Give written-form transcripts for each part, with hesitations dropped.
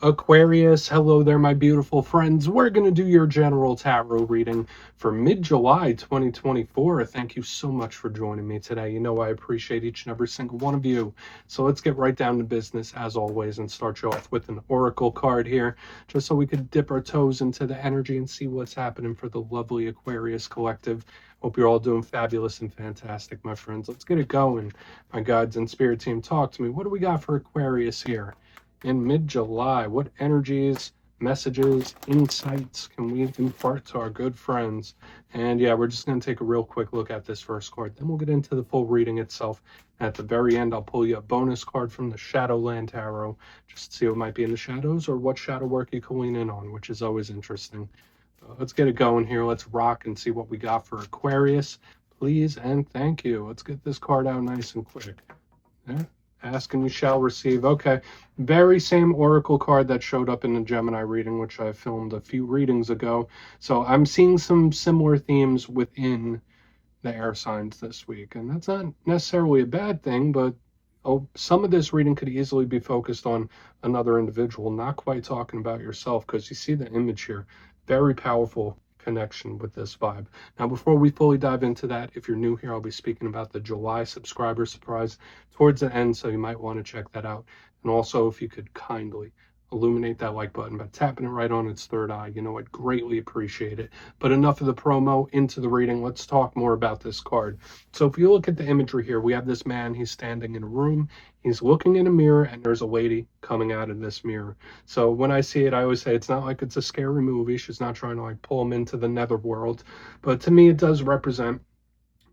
Aquarius, hello there, my beautiful friends. We're going to do your general tarot reading for mid-July 2024. Thank you so much for joining me today. You know I appreciate each and every single one of you. So let's get right down to business as always and start you off with an oracle card here, just so we could dip our toes into the energy and see what's happening for the lovely Aquarius collective. Hope you're all doing fabulous and fantastic, my friends. Let's get it going. My guides and spirit team, talk to me. What do we got for Aquarius here in mid-July? What energies, messages, insights can we impart to our good friends? And yeah, we're just going to take a real quick look at this first card. Then we'll get into the full reading itself. At the very end, I'll pull you a bonus card from the Shadowland Tarot, just to see what might be in the shadows or what shadow work you can lean in on, which is always interesting. Let's get it going here. Let's rock and see what we got for Aquarius. Please and thank you. Let's get this card out nice and quick. Yeah. Ask and you shall receive. Okay, very same oracle card that showed up in the Gemini reading, which I filmed a few readings ago. So I'm seeing some similar themes within the air signs this week, and that's not necessarily a bad thing, but some of this reading could easily be focused on another individual, not quite talking about yourself, because you see the image here. Very powerful connection with this vibe. Now, before we fully dive into that, if you're new here, I'll be speaking about the July subscriber surprise towards the end, so you might want to check that out. And also, if you could kindly illuminate that like button by tapping it right on its third eye, you know, I'd greatly appreciate it. But enough of the promo, into the reading. Let's talk more about this card. So if you look at the imagery here, we have this man. He's standing in a room. He's looking in a mirror, and there's a lady coming out of this mirror. So when I see it, I always say it's not like it's a scary movie. She's not trying to like pull him into the netherworld. But to me, it does represent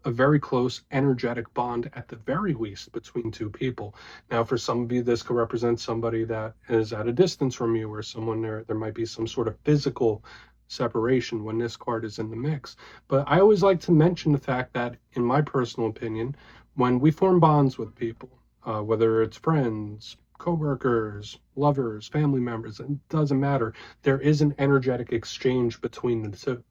a very close energetic bond at the very least between two people. Now, for some of you, this could represent somebody that is at a distance from you, or someone there might be some sort of physical separation when this card is in the mix. But I always like to mention the fact that, in my personal opinion, when we form bonds with people, whether it's friends, co-workers, lovers, family members, it doesn't matter. There is an energetic exchange between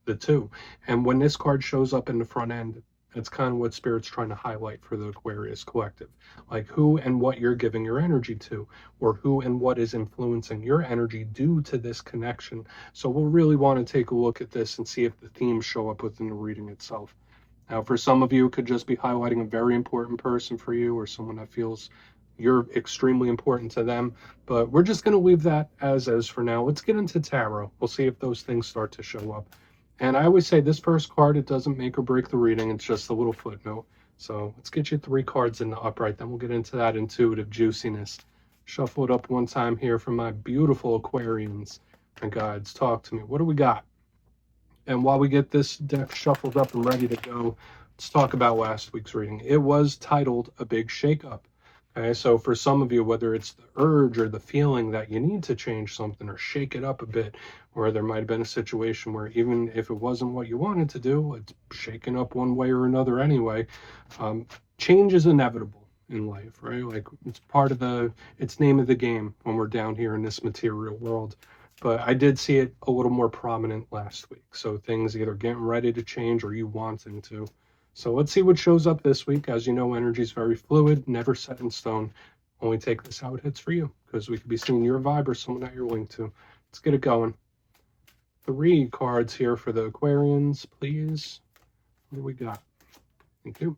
the two. And when this card shows up in the front end, that's kind of what Spirit's trying to highlight for the Aquarius collective. Like who and what you're giving your energy to, or who and what is influencing your energy due to this connection. So we'll really want to take a look at this and see if the themes show up within the reading itself. Now, for some of you, it could just be highlighting a very important person for you, or someone that feels you're extremely important to them. But we're just going to leave that as is for now. Let's get into tarot. We'll see if those things start to show up. And I always say this first card, it doesn't make or break the reading. It's just a little footnote. So let's get you 3 cards in the upright. Then we'll get into that intuitive juiciness. Shuffle it up one time here for my beautiful Aquarians. My guides, talk to me. What do we got? And while we get this deck shuffled up and ready to go, let's talk about last week's reading. It was titled A Big Shakeup. Okay, so for some of you, whether it's the urge or the feeling that you need to change something or shake it up a bit, or there might have been a situation where even if it wasn't what you wanted to do, it's shaken up one way or another anyway. Change is inevitable in life, right? Like it's part of it's name of the game when we're down here in this material world. But I did see it a little more prominent last week. So things either getting ready to change or you wanting to. So let's see what shows up this week. As you know, energy is very fluid, never set in stone. Only take this how it hits for you, because we could be seeing your vibe or someone that you're linked to. Let's get it going. 3 cards here for the Aquarians, please. What do we got? Thank you.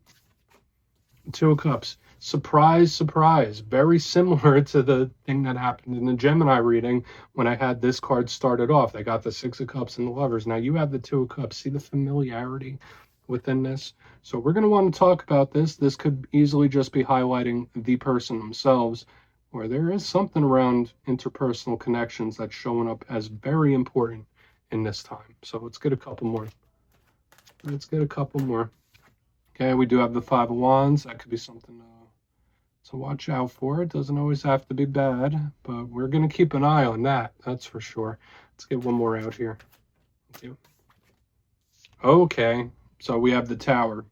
2 of Cups. Surprise, surprise. Very similar to the thing that happened in the Gemini reading when I had this card started off. I got the 6 of Cups and the Lovers. Now you have the 2 of Cups. See the familiarity within this? So we're going to want to talk about this. This could easily just be highlighting the person themselves, or there is something around interpersonal connections that's showing up as very important in this time. So let's get a couple more. Okay, we do have the 5 of Wands. That could be something to watch out for. It doesn't always have to be bad, but we're going to keep an eye on that. That's for sure. Let's get one more out here. Thank you. Okay, so we have the Tower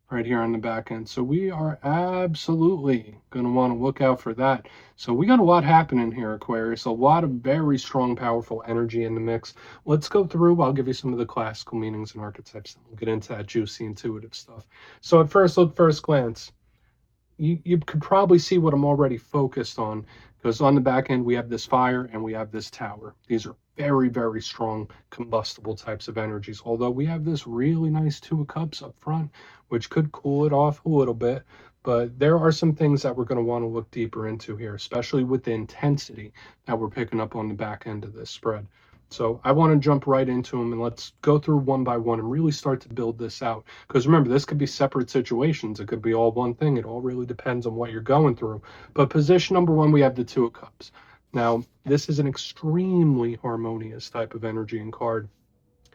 right here on the back end. So we are absolutely going to want to look out for that. So we got a lot happening here, Aquarius. A lot of very strong, powerful energy in the mix. Let's go through. I'll give you some of the classical meanings and archetypes, and we'll get into that juicy, intuitive stuff. So at first glance, you could probably see what I'm already focused on. Because on the back end, we have this fire and we have this tower. These are very, very strong combustible types of energies. Although we have this really nice Two of Cups up front, which could cool it off a little bit. But there are some things that we're going to want to look deeper into here, especially with the intensity that we're picking up on the back end of this spread. So I want to jump right into them and let's go through one by one and really start to build this out. Because remember, this could be separate situations. It could be all one thing. It all really depends on what you're going through. But position number one, we have the Two of Cups. Now, this is an extremely harmonious type of energy and card.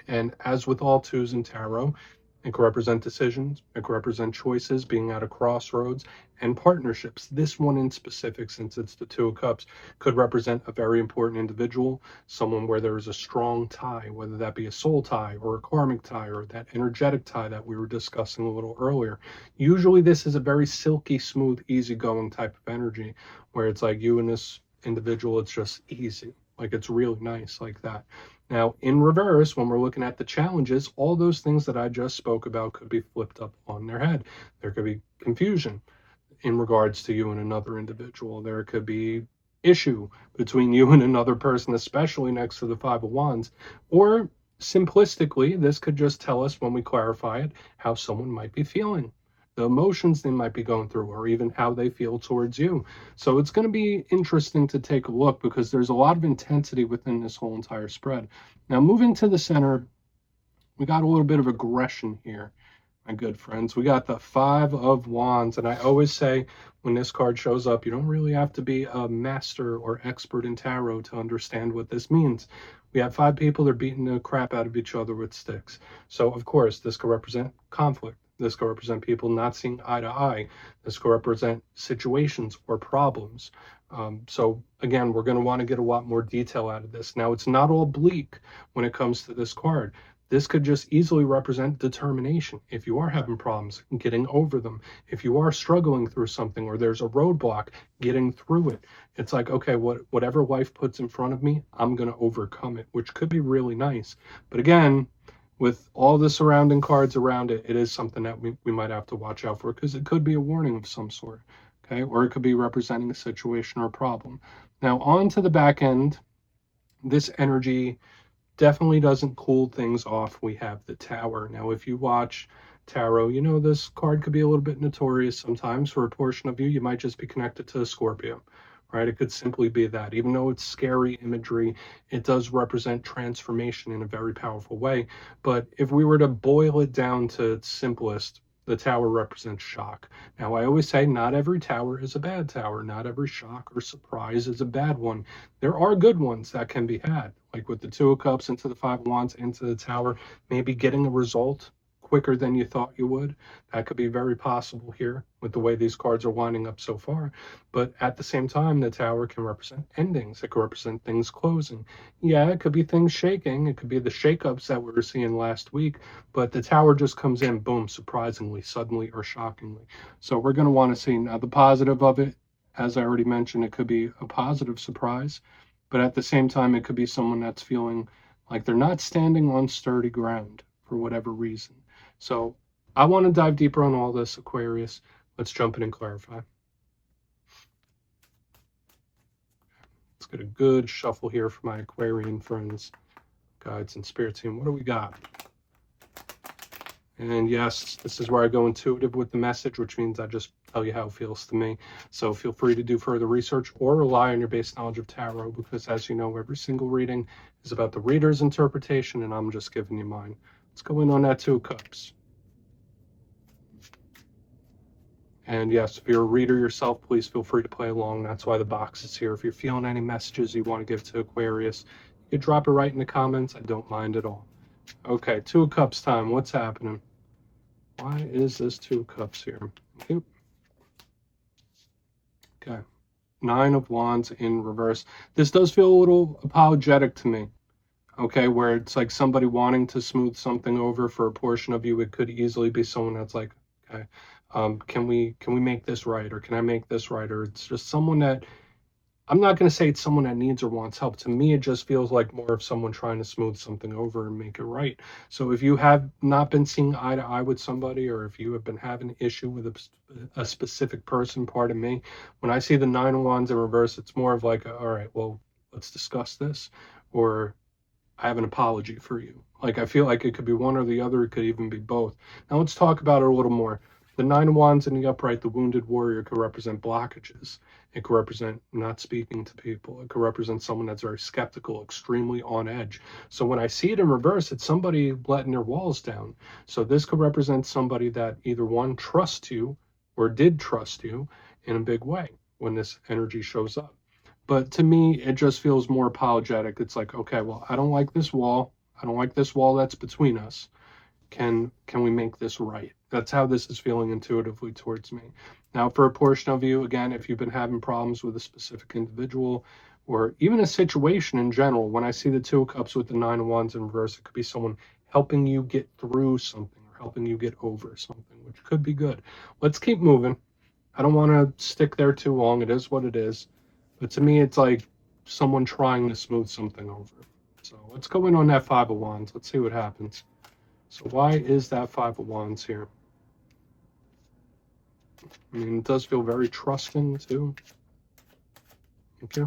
And as with all twos in tarot, it could represent decisions, it could represent choices, being at a crossroads, and partnerships. This one in specific, since it's the Two of Cups, could represent a very important individual, someone where there is a strong tie, whether that be a soul tie or a karmic tie or that energetic tie that we were discussing a little earlier. Usually this is a very silky, smooth, easygoing type of energy, where it's like you and this individual, it's just easy. Like it's really nice like that. Now, in reverse, when we're looking at the challenges, all those things that I just spoke about could be flipped up on their head. There could be confusion in regards to you and another individual. There could be issue between you and another person, especially next to the Five of Wands. Or simplistically, this could just tell us, when we clarify it, how someone might be feeling, the emotions they might be going through, or even how they feel towards you. So it's going to be interesting to take a look because there's a lot of intensity within this whole entire spread. Now, moving to the center, we got a little bit of aggression here, my good friends. We got the Five of Wands, and I always say when this card shows up, you don't really have to be a master or expert in tarot to understand what this means. We have five people that are beating the crap out of each other with sticks. So, of course, this could represent conflict. This could represent people not seeing eye to eye. This could represent situations or problems. So again, we're going to want to get a lot more detail out of this. Now, it's not all bleak when it comes to this card. This could just easily represent determination. If you are having problems, getting over them. If you are struggling through something or there's a roadblock, getting through it. It's like, okay, whatever life puts in front of me, I'm going to overcome it, which could be really nice. But again, with all the surrounding cards around it, it is something that we might have to watch out for because it could be a warning of some sort, okay? Or it could be representing a situation or a problem. Now, on to the back end, this energy definitely doesn't cool things off. We have the Tower. Now, if you watch tarot, you know this card could be a little bit notorious sometimes. For a portion of you, you might just be connected to a Scorpio. Right? It could simply be that. Even though it's scary imagery, it does represent transformation in a very powerful way. But if we were to boil it down to its simplest, the Tower represents shock. Now, I always say not every tower is a bad tower. Not every shock or surprise is a bad one. There are good ones that can be had, like with the Two of Cups into the Five of Wands into the Tower, maybe getting a result quicker than you thought you would. That could be very possible here with the way these cards are winding up so far. But at the same time, the Tower can represent endings. It could represent things closing. Yeah, it could be things shaking. It could be the shakeups that we were seeing last week. But the Tower just comes in, boom, surprisingly, suddenly, or shockingly. So we're going to want to see. Now, the positive of it, as I already mentioned, it could be a positive surprise. But at the same time, it could be someone that's feeling like they're not standing on sturdy ground for whatever reason. So I want to dive deeper on all this, Aquarius. Let's jump in and clarify. Let's get a good shuffle here for my Aquarian friends, guides, and spirit team. What do we got? And yes, this is where I go intuitive with the message, which means I just tell you how it feels to me. So feel free to do further research or rely on your base knowledge of tarot, because as you know, every single reading is about the reader's interpretation, and I'm just giving you mine. Let's go in on that Two of Cups. And yes, if you're a reader yourself, please feel free to play along. That's why the box is here. If you're feeling any messages you want to give to Aquarius, you can drop it right in the comments. I don't mind at all. Okay, Two of Cups time. What's happening? Why is this Two of Cups here? Okay. Nine of Wands in reverse. This does feel a little apologetic to me. Okay, where it's like somebody wanting to smooth something over for a portion of you. It could easily be someone that's like, okay, can we make this right, or can I make this right? Or it's just someone that I'm not going to say it's someone that needs or wants help. To me, it just feels like more of someone trying to smooth something over and make it right. So if you have not been seeing eye to eye with somebody, or if you have been having an issue with a specific person, pardon me, when I see the Nine of Wands in reverse, it's more of like, all right, well, let's discuss this, or I have an apology for you. Like, I feel like it could be one or the other. It could even be both. Now let's talk about it a little more. The Nine of Wands in the upright, the wounded warrior, could represent blockages. It could represent not speaking to people. It could represent someone that's very skeptical, extremely on edge. So when I see it in reverse, it's somebody letting their walls down. So this could represent somebody that either one trusts you or did trust you in a big way when this energy shows up. But to me, it just feels more apologetic. It's like, okay, well, I don't like this wall. I don't like this wall that's between us. Can we make this right? That's how this is feeling intuitively towards me. Now, for a portion of you, again, if you've been having problems with a specific individual or even a situation in general, when I see the Two of Cups with the Nine of Wands in reverse, it could be someone helping you get through something or helping you get over something, which could be good. Let's keep moving. I don't want to stick there too long. It is what it is. But to me, it's like someone trying to smooth something over. So let's go in on that Five of Wands. Let's see what happens. So why is that Five of Wands here? I mean, it does feel very trusting too. Okay.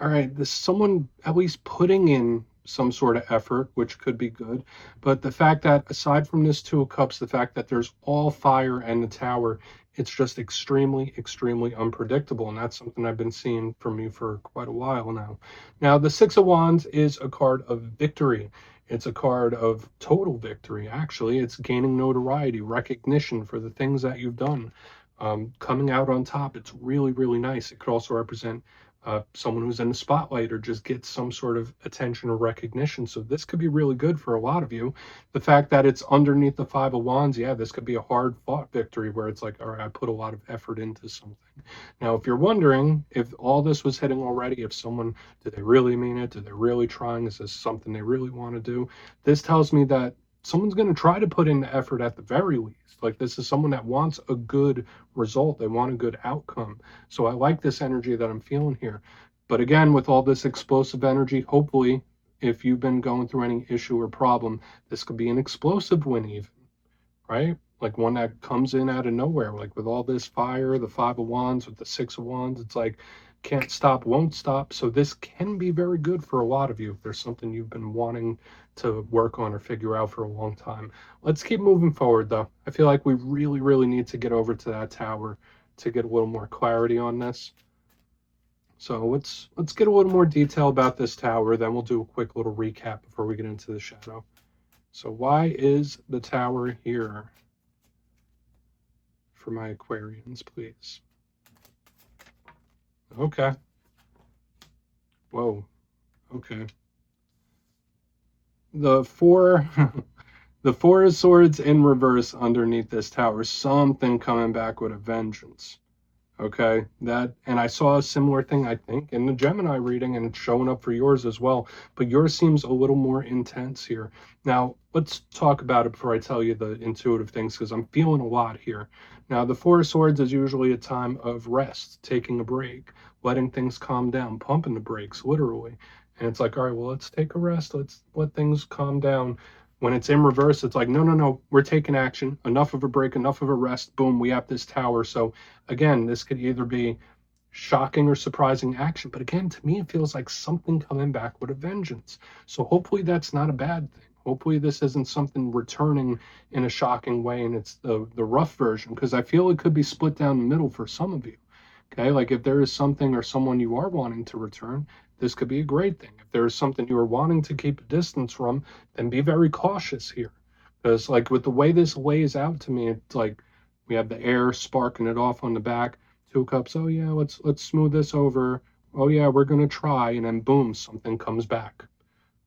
All right, this someone at least putting in some sort of effort, which could be good. But the fact that aside from this Two of Cups, the fact that there's all fire and the Tower, it's just extremely, extremely unpredictable. And that's something I've been seeing from you for quite a while now. Now, the Six of Wands is a card of victory. It's a card of total victory, actually. It's gaining notoriety, recognition for the things that you've done. Coming out on top, it's really, really nice. It could also represent someone who's in the spotlight or just gets some sort of attention or recognition. So this could be really good for a lot of you. The fact that it's underneath the Five of Wands, yeah, this could be a hard fought victory where it's like, all right, I put a lot of effort into something. Now, if you're wondering if all this was hitting already, if someone, did they really mean it? Did they really trying? Is this something they really want to do? This tells me that someone's going to try to put in the effort at the very least. Like, this is someone that wants a good result. They want a good outcome. So I like this energy that I'm feeling here. But again, with all this explosive energy, hopefully, if you've been going through any issue or problem, this could be an explosive win even, right? Like one that comes in out of nowhere, like with all this fire, the Five of Wands with the Six of Wands, it's like can't stop, won't stop. So this can be very good for a lot of you if there's something you've been wanting to work on or figure out for a long time. Let's keep moving forward though. I feel like we really, really need to get over to that Tower to get a little more clarity on this. So let's get a little more detail about this Tower, then we'll do a quick little recap before we get into the shadow. So why is the Tower here for my Aquarians, please? Okay. Whoa. Okay. The four the Four of Swords in reverse underneath this Tower. Something coming back with a vengeance. Okay, that, and I saw a similar thing, I think, in the Gemini reading, and it's showing up for yours as well. But yours seems a little more intense here. Now, let's talk about it before I tell you the intuitive things, because I'm feeling a lot here. Now, the Four of Swords is usually a time of rest, taking a break, letting things calm down, pumping the brakes, literally. And it's like, all right, well, let's take a rest. Let's let things calm down. When it's in reverse, it's like, no, no, no, we're taking action. Enough of a break, enough of a rest. Boom, we have this Tower. So again, this could either be shocking or surprising action, but again, to me, it feels like something coming back with a vengeance. So hopefully that's not a bad thing. Hopefully this isn't something returning in a shocking way and it's the rough version, because I feel it could be split down the middle for some of you. Okay, like if there is something or someone you are wanting to return, this could be a great thing. If there is something you are wanting to keep a distance from, then be very cautious here. Because like with the way this lays out to me, it's like we have the air sparking it off on the back, Two Cups, oh yeah, let's smooth this over. Oh yeah, we're gonna try, and then boom, something comes back.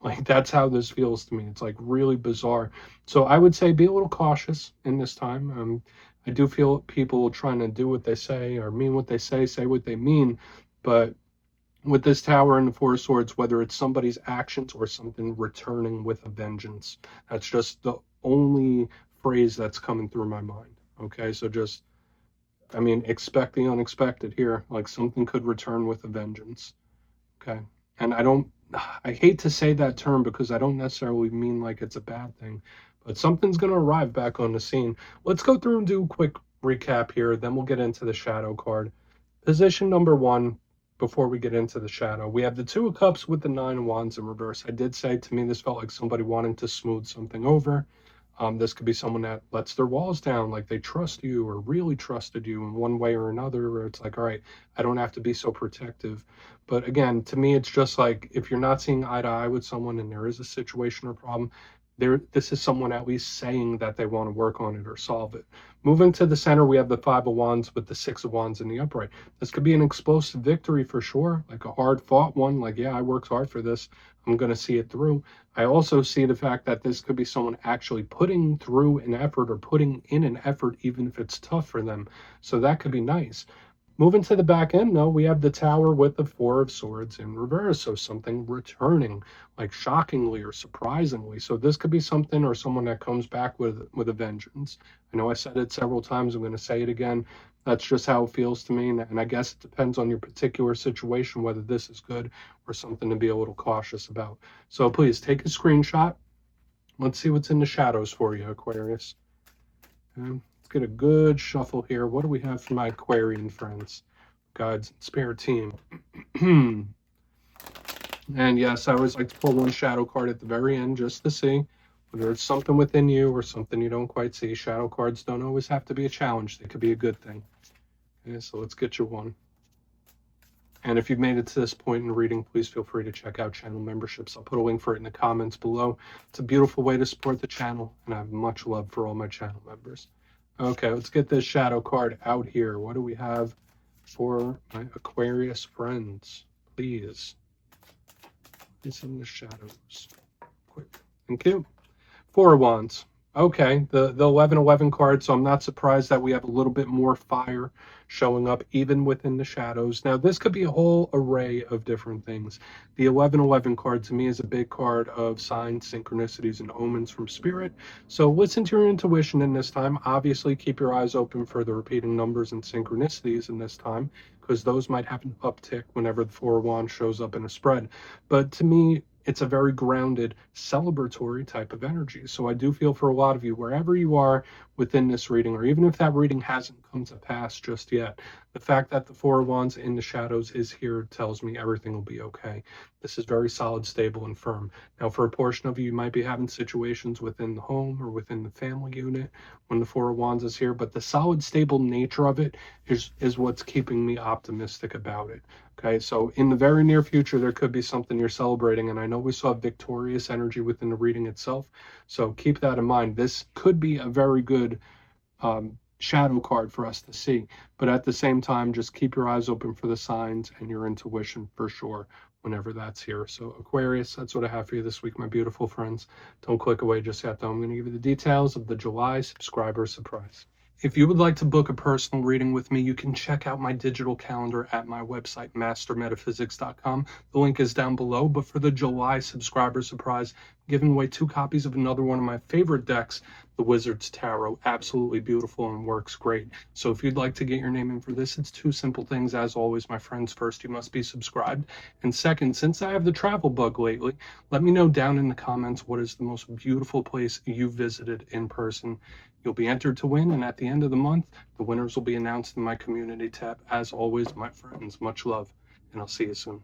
Like that's how this feels to me. It's like really bizarre. So I would say be a little cautious in this time. I do feel people trying to do what they say or mean what they say what they mean. But with this Tower and the Four of Swords, whether it's somebody's actions or something returning with a vengeance, that's just the only phrase that's coming through my mind. Okay, so just I mean, expect the unexpected here. Like something could return with a vengeance. Okay. And I hate to say that term because I don't necessarily mean like it's a bad thing, but something's going to arrive back on the scene. Let's go through and do a quick recap here. Then we'll get into the shadow card. Position number one, before we get into the shadow, we have the Two of Cups with the Nine of Wands in reverse. I did say, to me, this felt like somebody wanting to smooth something over. This could be someone that lets their walls down, like they trust you or really trusted you in one way or another, where it's like, all right, I don't have to be so protective. But again, to me, it's just like if you're not seeing eye to eye with someone and there is a situation or problem, this is someone at least saying that they want to work on it or solve it. Moving to the center, we have the Five of Wands with the Six of Wands in the upright. This could be an explosive victory for sure, like a hard fought one, like, yeah, I worked hard for this, I'm going to see it through. I also see the fact that this could be someone actually putting through an effort or putting in an effort, even if it's tough for them. So that could be nice. Moving to the back end, though, we have the Tower with the Four of Swords in reverse. So something returning, like shockingly or surprisingly. So this could be something or someone that comes back with a vengeance. I know I said it several times. I'm going to say it again. That's just how it feels to me. And I guess it depends on your particular situation, whether this is good or something to be a little cautious about. So please take a screenshot. Let's see what's in the shadows for you, Aquarius. Okay. Get a good shuffle here. What do we have for my Aquarian friends, guides, and spirit team? And yes, I always like to pull one shadow card at the very end just to see whether it's something within you or something you don't quite see. Shadow cards don't always have to be a challenge. They could be a good thing. Okay, so let's get you one. And if you've made it to this point in the reading, please feel free to check out channel memberships. I'll put a link for it in the comments below. It's a beautiful way to support the channel, and I have much love for all my channel members. Okay, let's get this shadow card out here. What do we have for my Aquarius friends? Please. It's in the shadows. Quick. Thank you. Four of Wands. Okay, the 11-11 card, so I'm not surprised that we have a little bit more fire showing up even within the shadows. Now, this could be a whole array of different things. The 11-11 card to me is a big card of signs, synchronicities, and omens from spirit. So listen to your intuition in this time. Obviously, keep your eyes open for the repeating numbers and synchronicities in this time, because those might have an uptick whenever the Four of Wands shows up in a spread. But to me, it's a very grounded, celebratory type of energy. So I do feel for a lot of you, wherever you are within this reading, or even if that reading hasn't come to pass just yet, the fact that the Four of Wands in the shadows is here tells me everything will be okay. This is very solid, stable, and firm. Now, for a portion of you, you might be having situations within the home or within the family unit when the Four of Wands is here, but the solid, stable nature of it is what's keeping me optimistic about it. Okay, so in the very near future, there could be something you're celebrating, and I know we saw victorious energy within the reading itself, so keep that in mind. This could be a very good shadow card for us to see, but at the same time, just keep your eyes open for the signs and your intuition for sure whenever that's here. So Aquarius, that's what I have for you this week, my beautiful friends. Don't click away just yet, though. I'm going to give you the details of the July subscriber surprise. If you would like to book a personal reading with me, you can check out my digital calendar at my website, mastermetaphysics.com. The link is down below, but for the July subscriber surprise, I'm giving away 2 copies of another one of my favorite decks, the Wizard's Tarot. Absolutely beautiful and works great. So if you'd like to get your name in for this, it's 2 simple things. As always, my friends, first, you must be subscribed. And second, since I have the travel bug lately, let me know down in the comments what is the most beautiful place you visited in person. You'll be entered to win, and at the end of the month, the winners will be announced in my community tab. As always, my friends, much love, and I'll see you soon.